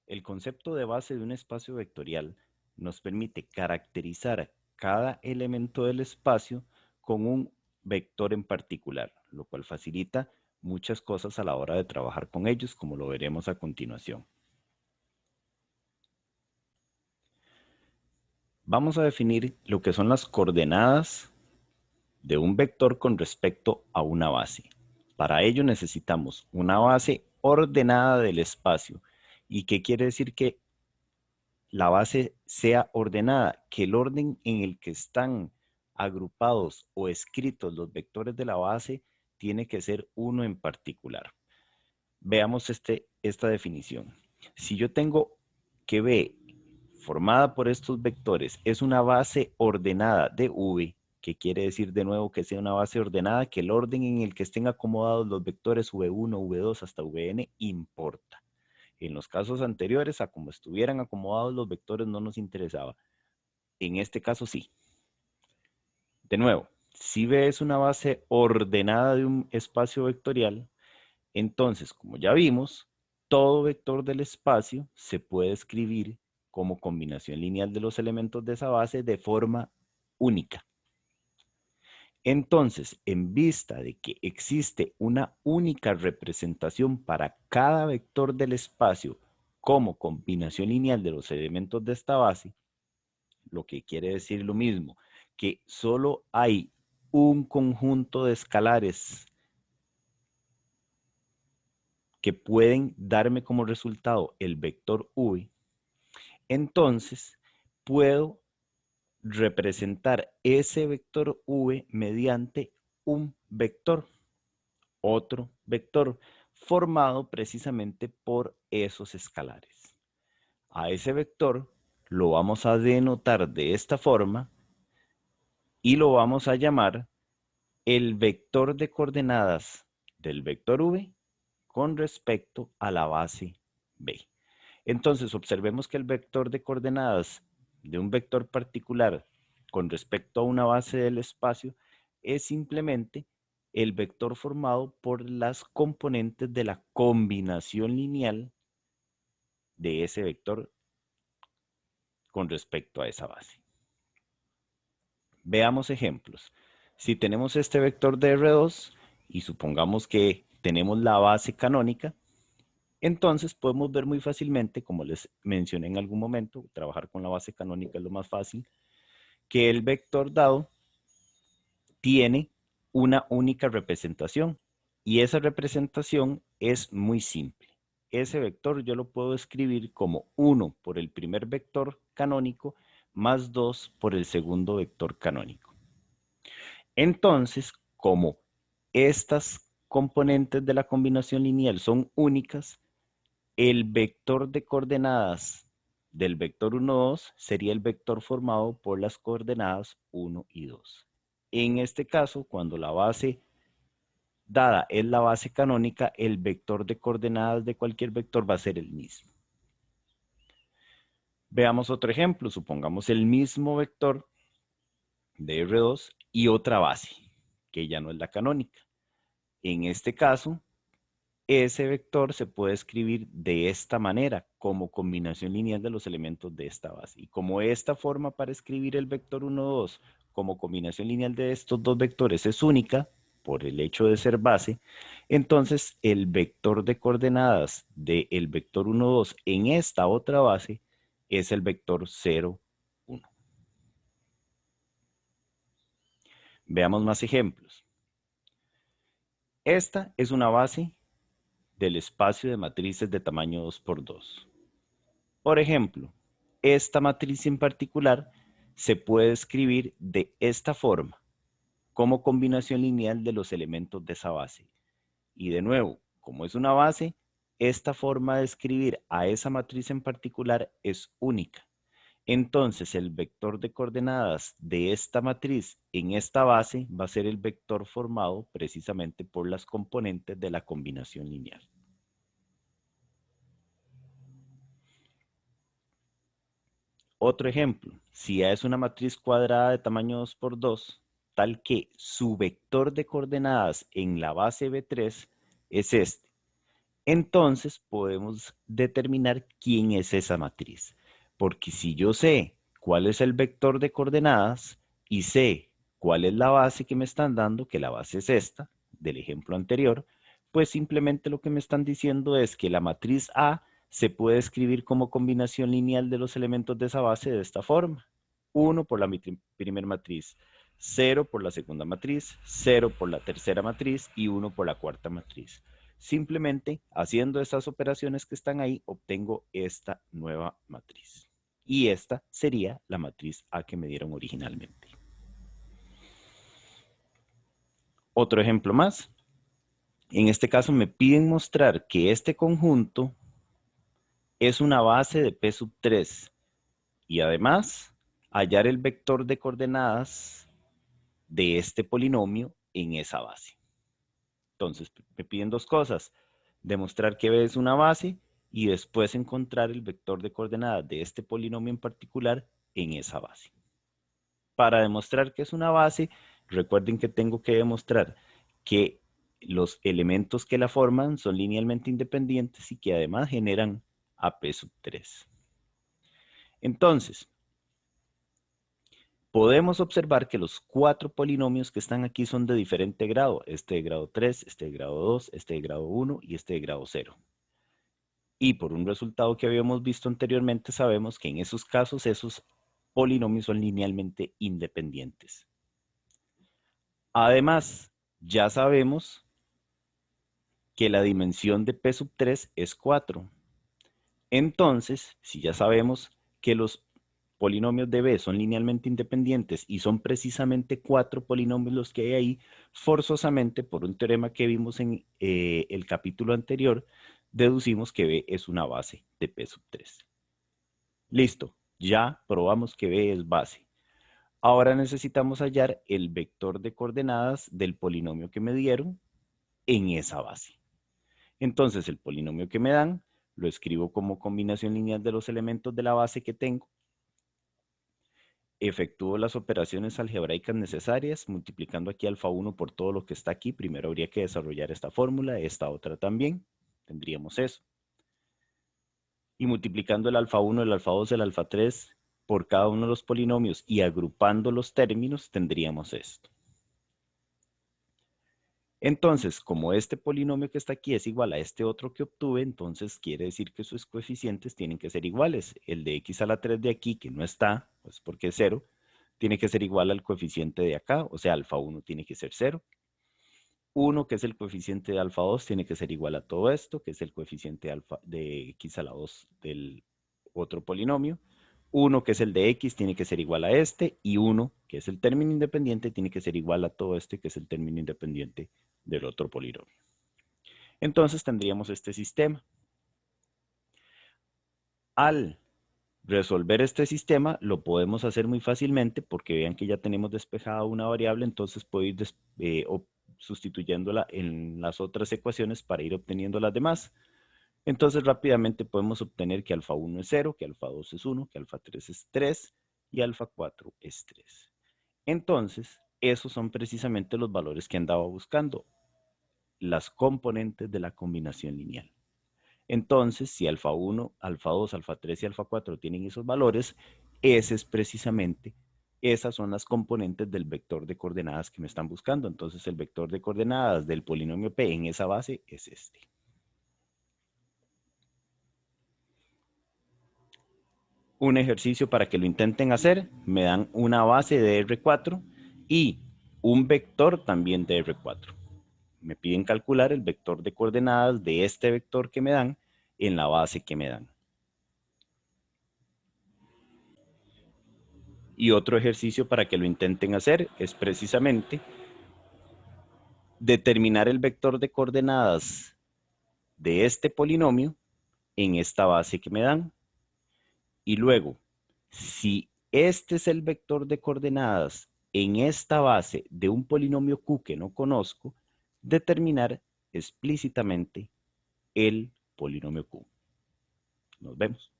El concepto de base de un espacio vectorial nos permite caracterizar cada elemento del espacio con un vector en particular, lo cual facilita muchas cosas a la hora de trabajar con ellos, como lo veremos a continuación. Vamos a definir lo que son las coordenadas de un vector con respecto a una base. Para ello necesitamos una base ordenada del espacio. ¿Y qué quiere decir que la base sea ordenada? Que el orden en el que están agrupados o escritos los vectores de la base tiene que ser uno en particular. Veamos esta definición. Si yo tengo que B formada por estos vectores es una base ordenada de V, que quiere decir de nuevo que sea una base ordenada, que el orden en el que estén acomodados los vectores V1, V2 hasta Vn importa. En los casos anteriores, a como estuvieran acomodados los vectores no nos interesaba. En este caso sí. De nuevo, si V es una base ordenada de un espacio vectorial, entonces, como ya vimos, todo vector del espacio se puede escribir como combinación lineal de los elementos de esa base de forma única. Entonces, en vista de que existe una única representación para cada vector del espacio como combinación lineal de los elementos de esta base, lo que quiere decir lo mismo, que solo hay un conjunto de escalares que pueden darme como resultado el vector V, entonces puedo representar ese vector V mediante un vector, otro vector, formado precisamente por esos escalares. A ese vector lo vamos a denotar de esta forma y lo vamos a llamar el vector de coordenadas del vector V con respecto a la base B. Entonces, observemos que el vector de coordenadas de un vector particular con respecto a una base del espacio es simplemente el vector formado por las componentes de la combinación lineal de ese vector con respecto a esa base. Veamos ejemplos. Si tenemos este vector de R2 y supongamos que tenemos la base canónica, entonces podemos ver muy fácilmente, como les mencioné en algún momento, trabajar con la base canónica es lo más fácil, que el vector dado tiene una única representación y esa representación es muy simple. Ese vector yo lo puedo escribir como 1 por el primer vector canónico más 2 por el segundo vector canónico. Entonces, como estas componentes de la combinación lineal son únicas, el vector de coordenadas del vector 1, 2 sería el vector formado por las coordenadas 1 y 2. En este caso, cuando la base dada es la base canónica, el vector de coordenadas de cualquier vector va a ser el mismo. Veamos otro ejemplo. Supongamos el mismo vector de R2 y otra base, que ya no es la canónica. En este caso, ese vector se puede escribir de esta manera, como combinación lineal de los elementos de esta base. Y como esta forma para escribir el vector 1, 2 como combinación lineal de estos dos vectores es única, por el hecho de ser base, entonces el vector de coordenadas del vector 1, 2 en esta otra base es el vector 0, 1. Veamos más ejemplos. Esta es una base del espacio de matrices de tamaño 2 por 2. Por ejemplo, esta matriz en particular se puede escribir de esta forma, como combinación lineal de los elementos de esa base. Y de nuevo, como es una base, esta forma de escribir a esa matriz en particular es única. Entonces, el vector de coordenadas de esta matriz en esta base va a ser el vector formado precisamente por las componentes de la combinación lineal. Otro ejemplo, si A es una matriz cuadrada de tamaño 2 por 2, tal que su vector de coordenadas en la base B3 es este. Entonces podemos determinar quién es esa matriz. Porque si yo sé cuál es el vector de coordenadas y sé cuál es la base que me están dando, que la base es esta, del ejemplo anterior, pues simplemente lo que me están diciendo es que la matriz A se puede escribir como combinación lineal de los elementos de esa base de esta forma. 1 por la primera matriz, 0 por la segunda matriz, 0 por la tercera matriz y 1 por la cuarta matriz. Simplemente haciendo estas operaciones que están ahí, obtengo esta nueva matriz. Y esta sería la matriz A que me dieron originalmente. Otro ejemplo más. En este caso me piden mostrar que este conjunto es una base de P sub 3 y además hallar el vector de coordenadas de este polinomio en esa base. Entonces me piden dos cosas, demostrar que B es una base y después encontrar el vector de coordenadas de este polinomio en particular en esa base. Para demostrar que es una base, recuerden que tengo que demostrar que los elementos que la forman son linealmente independientes y que además generan a P sub 3. Entonces, podemos observar que los 4 polinomios que están aquí son de diferente grado. Este de grado 3, este de grado 2, este de grado 1 y este de grado 0. Y por un resultado que habíamos visto anteriormente, sabemos que en esos casos esos polinomios son linealmente independientes. Además, ya sabemos que la dimensión de P sub 3 es 4. Entonces, si ya sabemos que los polinomios de B son linealmente independientes y son precisamente 4 polinomios los que hay ahí, forzosamente, por un teorema que vimos en el capítulo anterior, deducimos que B es una base de P sub 3. Listo, ya probamos que B es base. Ahora necesitamos hallar el vector de coordenadas del polinomio que me dieron en esa base. Entonces, el polinomio que me dan lo escribo como combinación lineal de los elementos de la base que tengo. Efectúo las operaciones algebraicas necesarias, multiplicando aquí alfa 1 por todo lo que está aquí. Primero habría que desarrollar esta fórmula, esta otra también. Tendríamos eso. Y multiplicando el alfa 1, el alfa 2, el alfa 3 por cada uno de los polinomios y agrupando los términos, tendríamos esto. Entonces, como este polinomio que está aquí es igual a este otro que obtuve, entonces quiere decir que sus coeficientes tienen que ser iguales. El de x a la 3 de aquí, que no está, pues porque es 0, tiene que ser igual al coeficiente de acá, o sea, alfa 1 tiene que ser 0. 1, que es el coeficiente de alfa 2, tiene que ser igual a todo esto, que es el coeficiente de x a la 2 del otro polinomio. 1, que es el de x, tiene que ser igual a este, y 1, que es el término independiente, tiene que ser igual a todo este, que es el término independiente del otro polinomio. Entonces tendríamos este sistema. Al resolver este sistema lo podemos hacer muy fácilmente porque vean que ya tenemos despejada una variable, entonces puedo ir sustituyéndola en las otras ecuaciones para ir obteniendo las demás. Entonces rápidamente podemos obtener que alfa 1 es 0, que alfa 2 es 1, que alfa 3 es 3 y alfa 4 es 3. Entonces, esos son precisamente los valores que andaba buscando, las componentes de la combinación lineal. Entonces, si alfa 1, alfa 2, alfa 3 y alfa 4 tienen esos valores, esas son las componentes del vector de coordenadas que me están buscando. Entonces, el vector de coordenadas del polinomio P en esa base es este. Un ejercicio para que lo intenten hacer, me dan una base de R4 y un vector también de R4. Me piden calcular el vector de coordenadas de este vector que me dan en la base que me dan. Y otro ejercicio para que lo intenten hacer es precisamente determinar el vector de coordenadas de este polinomio en esta base que me dan. Y luego, si este es el vector de coordenadas en esta base de un polinomio Q que no conozco, determinar explícitamente el polinomio Q. Nos vemos.